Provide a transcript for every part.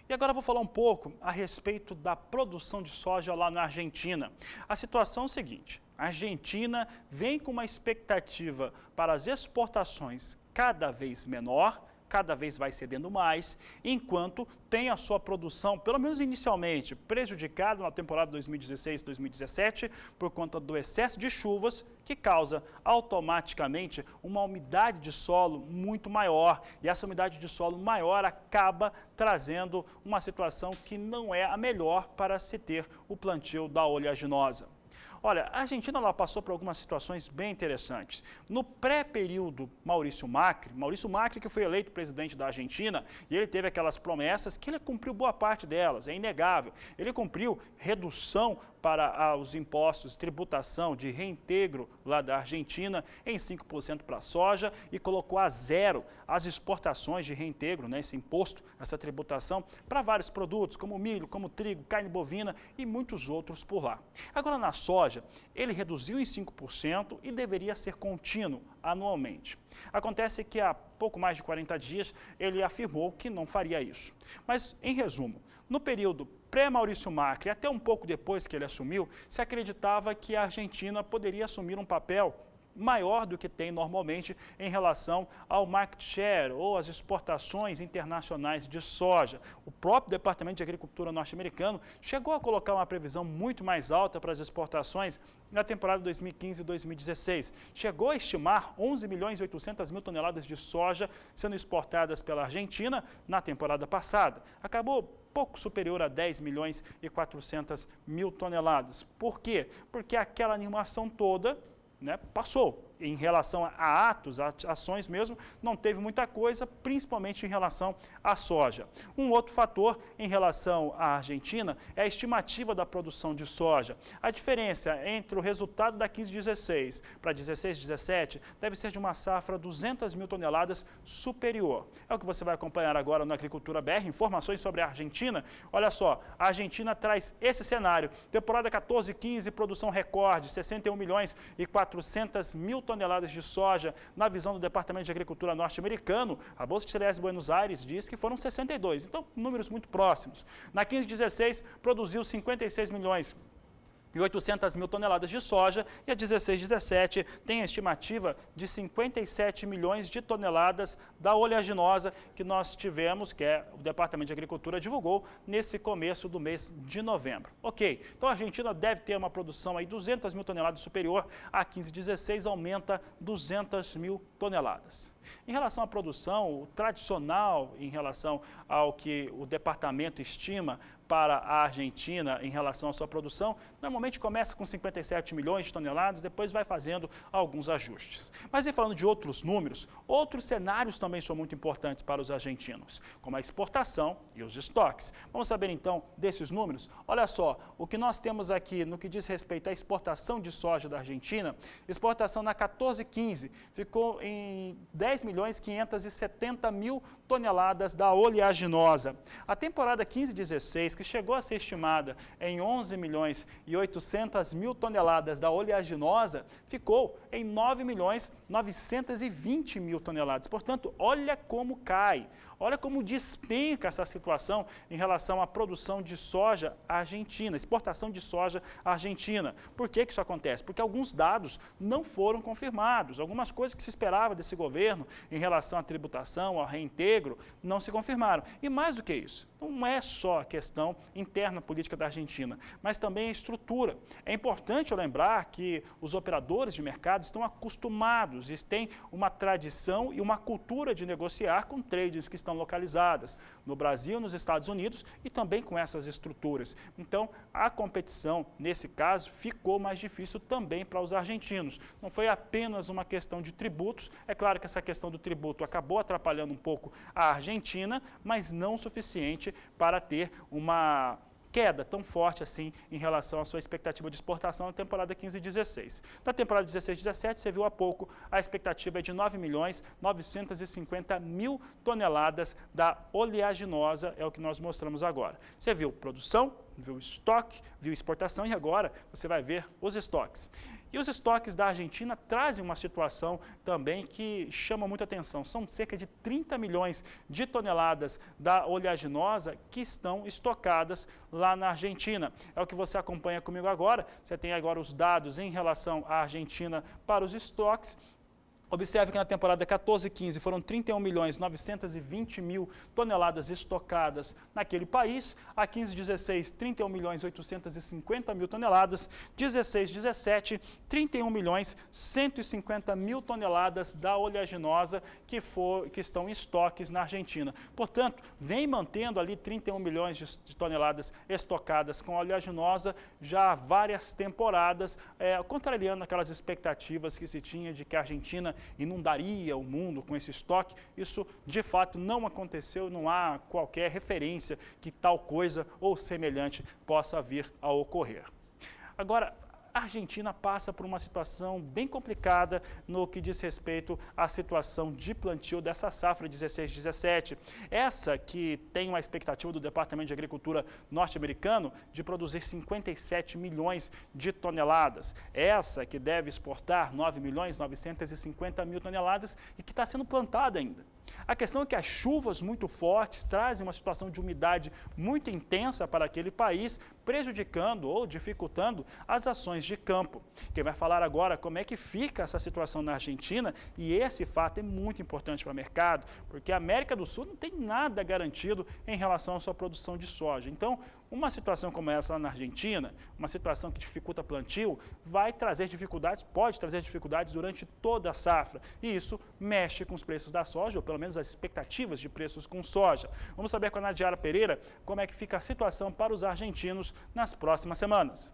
E agora eu vou falar um pouco a respeito da produção de soja lá na Argentina. A situação é o seguinte, a Argentina vem com uma expectativa para as exportações cada vez menor, cada vez vai cedendo mais, enquanto tem a sua produção, pelo menos inicialmente, prejudicada na temporada 2016-2017 por conta do excesso de chuvas, que causa automaticamente uma umidade de solo muito maior. E essa umidade de solo maior acaba trazendo uma situação que não é a melhor para se ter o plantio da oleaginosa. Olha, a Argentina ela passou por algumas situações bem interessantes. No pré-período Maurício Macri que foi eleito presidente da Argentina, e ele teve aquelas promessas que ele cumpriu boa parte delas, é inegável. Ele cumpriu redução para os impostos, tributação de reintegro lá da Argentina em 5% para a soja e colocou a zero as exportações de reintegro, esse imposto, essa tributação, para vários produtos, como milho, como trigo, carne bovina e muitos outros por lá. Agora, na soja, ele reduziu em 5% e deveria ser contínuo anualmente. Acontece que há pouco mais de 40 dias ele afirmou que não faria isso. Mas, em resumo, no período pré-Maurício Macri, até um pouco depois que ele assumiu, se acreditava que a Argentina poderia assumir um papel maior do que tem normalmente em relação ao market share ou às exportações internacionais de soja. O próprio Departamento de Agricultura norte-americano chegou a colocar uma previsão muito mais alta para as exportações na temporada 2015 e 2016. Chegou a estimar 11 milhões e 800 mil toneladas de soja sendo exportadas pela Argentina na temporada passada. Acabou pouco superior a 10 milhões e 400 mil toneladas. Por quê? Porque aquela animação toda passou. Em relação a atos, a ações mesmo, não teve muita coisa, principalmente em relação à soja. Um outro fator em relação à Argentina é a estimativa da produção de soja. A diferença entre o resultado da 15-16 para 16-17 deve ser de uma safra 200 mil toneladas superior. É o que você vai acompanhar agora no Agricultura BR, informações sobre a Argentina. Olha só, a Argentina traz esse cenário. Temporada 14-15, produção recorde, 61 milhões e 400 mil toneladas de soja. Na visão do Departamento de Agricultura norte-americano, a Bolsa de Cereais de Buenos Aires diz que foram 62, então números muito próximos. Na 15-16, produziu 56 milhões e 800 mil toneladas de soja, e a 16-17 tem a estimativa de 57 milhões de toneladas da oleaginosa que nós tivemos, que o Departamento de Agricultura divulgou nesse começo do mês de novembro. Ok, então a Argentina deve ter uma produção aí 200 mil toneladas superior, a 15-16 aumenta 200 mil toneladas. Em relação à produção, o tradicional em relação ao que o departamento estima para a Argentina em relação à sua produção, normalmente começa com 57 milhões de toneladas, depois vai fazendo alguns ajustes. Mas e falando de outros números, outros cenários também são muito importantes para os argentinos, como a exportação e os estoques. Vamos saber então desses números? Olha só, o que nós temos aqui no que diz respeito à exportação de soja da Argentina, exportação na 14-15 ficou em 10 milhões 570 mil toneladas da oleaginosa. A temporada 15-16, que chegou a ser estimada em 11 milhões e 800 mil toneladas da oleaginosa, ficou em 9 milhões 920 mil toneladas. Portanto, olha como cai, olha como despenca essa situação em relação à produção de soja argentina, exportação de soja argentina. Por que isso acontece? Porque alguns dados não foram confirmados, algumas coisas que se esperava desse governo em relação à tributação, ao reintegro, não se confirmaram. E mais do que isso, não é só a questão interna política da Argentina, mas também a estrutura. É importante lembrar que os operadores de mercado estão acostumados, eles têm uma tradição e uma cultura de negociar com traders que estão localizadas no Brasil, nos Estados Unidos e também com essas estruturas. Então, a competição, nesse caso, ficou mais difícil também para os argentinos. Não foi apenas uma questão de tributos, é claro que essa questão do tributo acabou atrapalhando um pouco a Argentina, mas não o suficiente para ter uma queda tão forte assim em relação à sua expectativa de exportação na temporada 15-16. Na temporada 16-17, você viu há pouco, a expectativa é de 9 milhões 950 mil toneladas da oleaginosa, é o que nós mostramos agora. Você viu produção viu estoque, viu exportação e agora você vai ver os estoques. E os estoques da Argentina trazem uma situação também que chama muita atenção. São cerca de 30 milhões de toneladas da oleaginosa que estão estocadas lá na Argentina. É o que você acompanha comigo agora. Você tem agora os dados em relação à Argentina para os estoques. Observe que na temporada 14-15 foram 31.920.000 toneladas estocadas naquele país. A 15-16, 31.850.000 toneladas. 16-17, 31.150.000 toneladas da oleaginosa que estão em estoques na Argentina. Portanto, vem mantendo ali 31 milhões de toneladas estocadas com oleaginosa já há várias temporadas, contrariando aquelas expectativas que se tinha de que a Argentina inundaria o mundo com esse estoque. Isso, de fato, não aconteceu, não há qualquer referência que tal coisa ou semelhante possa vir a ocorrer. Agora, a Argentina passa por uma situação bem complicada no que diz respeito à situação de plantio dessa safra 16-17. Essa que tem uma expectativa do Departamento de Agricultura norte-americano de produzir 57 milhões de toneladas. Essa que deve exportar 9.950.000 toneladas e que está sendo plantada ainda. A questão é que as chuvas muito fortes trazem uma situação de umidade muito intensa para aquele país, prejudicando ou dificultando as ações de campo. Quem vai falar agora como é que fica essa situação na Argentina, e esse fato é muito importante para o mercado, porque a América do Sul não tem nada garantido em relação à sua produção de soja. Então, uma situação como essa lá na Argentina, uma situação que dificulta plantio, vai trazer dificuldades, pode trazer dificuldades durante toda a safra. E isso mexe com os preços da soja, ou pelo menos as expectativas de preços com soja. Vamos saber com a Nadiara Pereira como é que fica a situação para os argentinos nas próximas semanas.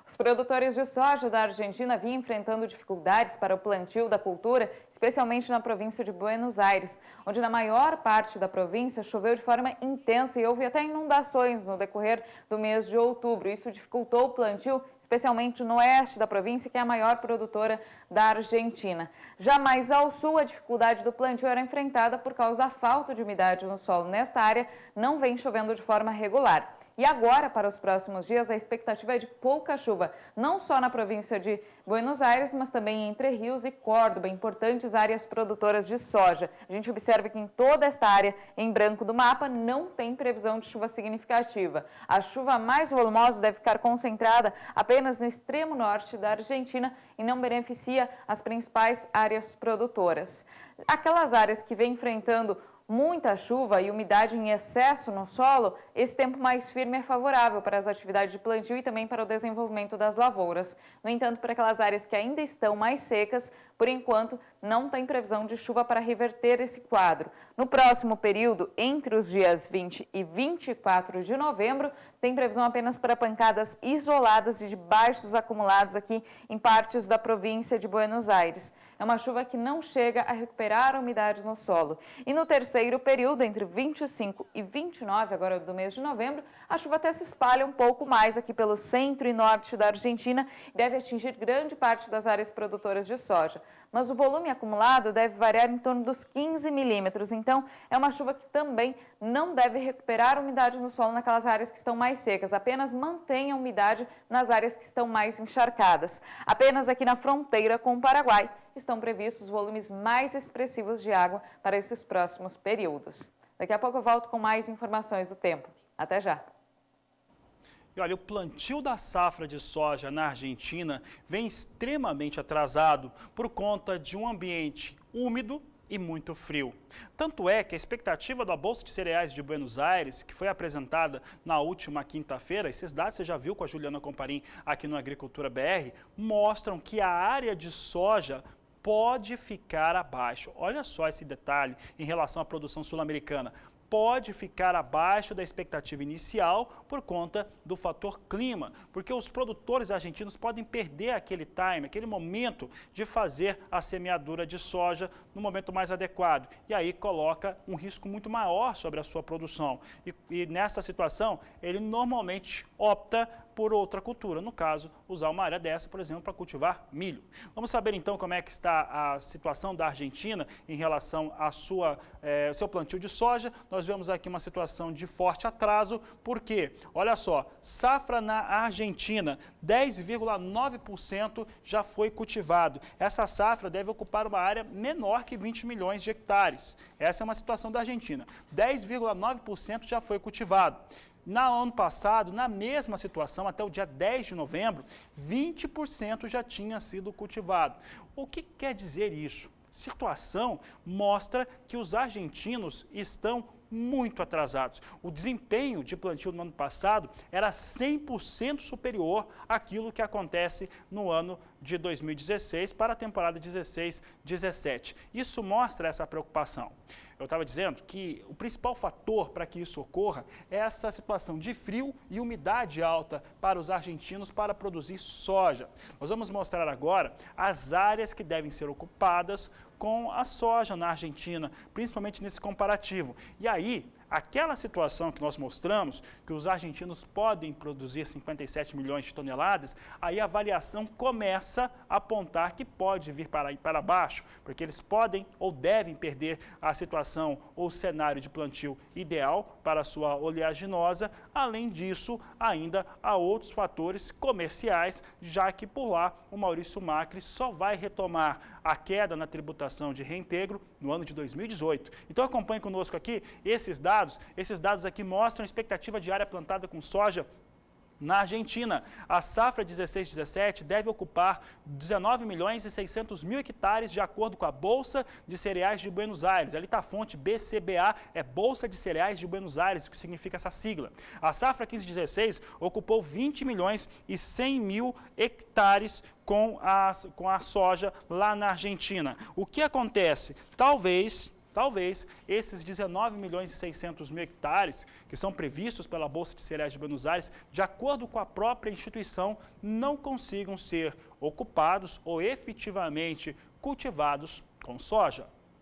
Os produtores de soja da Argentina vinham enfrentando dificuldades para o plantio da cultura, especialmente na província de Buenos Aires, onde na maior parte da província choveu de forma intensa e houve até inundações no decorrer do mês de outubro. Isso dificultou o plantio, especialmente no oeste da província, que é a maior produtora da Argentina. Já mais ao sul, a dificuldade do plantio era enfrentada por causa da falta de umidade no solo. Nesta área, não vem chovendo de forma regular. E agora, para os próximos dias, a expectativa é de pouca chuva, não só na província de Buenos Aires, mas também em Entre Rios e Córdoba, importantes áreas produtoras de soja. A gente observa que em toda esta área, em branco do mapa, não tem previsão de chuva significativa. A chuva mais volumosa deve ficar concentrada apenas no extremo norte da Argentina e não beneficia as principais áreas produtoras. Aquelas áreas que vêm enfrentando muita chuva e umidade em excesso no solo, esse tempo mais firme é favorável para as atividades de plantio e também para o desenvolvimento das lavouras. No entanto, para aquelas áreas que ainda estão mais secas, por enquanto, não tem previsão de chuva para reverter esse quadro. No próximo período, entre os dias 20 e 24 de novembro, tem previsão apenas para pancadas isoladas e de baixos acumulados aqui em partes da província de Buenos Aires. É uma chuva que não chega a recuperar a umidade no solo. E no terceiro período, entre 25 e 29, agora do mês de novembro, a chuva até se espalha um pouco mais aqui pelo centro e norte da Argentina e deve atingir grande parte das áreas produtoras de soja. Mas o volume acumulado deve variar em torno dos 15 milímetros, então é uma chuva que também não deve recuperar a umidade no solo naquelas áreas que estão mais secas, apenas mantém a umidade nas áreas que estão mais encharcadas. Apenas aqui na fronteira com o Paraguai estão previstos volumes mais expressivos de água para esses próximos períodos. Daqui a pouco eu volto com mais informações do tempo. Até já! E olha, o plantio da safra de soja na Argentina vem extremamente atrasado por conta de um ambiente úmido e muito frio. Tanto é que a expectativa da Bolsa de Cereais de Buenos Aires, que foi apresentada na última quinta-feira, esses dados você já viu com a Juliana Comparim aqui no Agricultura BR, mostram que a área de soja pode ficar abaixo. Olha só esse detalhe em relação à produção sul-americana. Pode ficar abaixo da expectativa inicial por conta do fator clima, porque os produtores argentinos podem perder aquele time, aquele momento de fazer a semeadura de soja no momento mais adequado. E aí coloca um risco muito maior sobre a sua produção. E nessa situação, ele normalmente opta por outra cultura. No caso, usar uma área dessa, por exemplo, para cultivar milho. Vamos saber então como é que está a situação da Argentina em relação ao seu plantio de soja. Nós vemos aqui uma situação de forte atraso, porque, olha só, safra na Argentina, 10,9% já foi cultivado. Essa safra deve ocupar uma área menor que 20 milhões de hectares. Essa é uma situação da Argentina. 10,9% já foi cultivado. No ano passado, na mesma situação, até o dia 10 de novembro, 20% já tinha sido cultivado. O que quer dizer isso? Situação mostra que os argentinos estão muito atrasados. O desempenho de plantio no ano passado era 100% superior àquilo que acontece no ano de 2016 para a temporada 16-17. Isso mostra essa preocupação. Eu estava dizendo que o principal fator para que isso ocorra é essa situação de frio e umidade alta para os argentinos para produzir soja. Nós vamos mostrar agora as áreas que devem ser ocupadas com a soja na Argentina, principalmente nesse comparativo. E aí, aquela situação que nós mostramos, que os argentinos podem produzir 57 milhões de toneladas, aí a avaliação começa a apontar que pode vir para baixo, porque eles podem ou devem perder a situação ou cenário de plantio ideal para a sua oleaginosa. Além disso, ainda há outros fatores comerciais, já que por lá o Maurício Macri só vai retomar a queda na tributação de reintegro no ano de 2018. Então acompanhe conosco aqui esses dados aqui mostram a expectativa de área plantada com soja na Argentina. A safra 16-17 deve ocupar 19 milhões e 600 mil hectares, de acordo com a Bolsa de Cereais de Buenos Aires. Ali está a fonte BCBA, é Bolsa de Cereais de Buenos Aires, o que significa essa sigla. A safra 15-16 ocupou 20 milhões e 100 mil hectares com a soja lá na Argentina. O que acontece? Talvez esses 19 milhões e 600 mil hectares que são previstos pela Bolsa de Cereais de Buenos Aires, de acordo com a própria instituição, não consigam ser ocupados ou efetivamente cultivados com soja.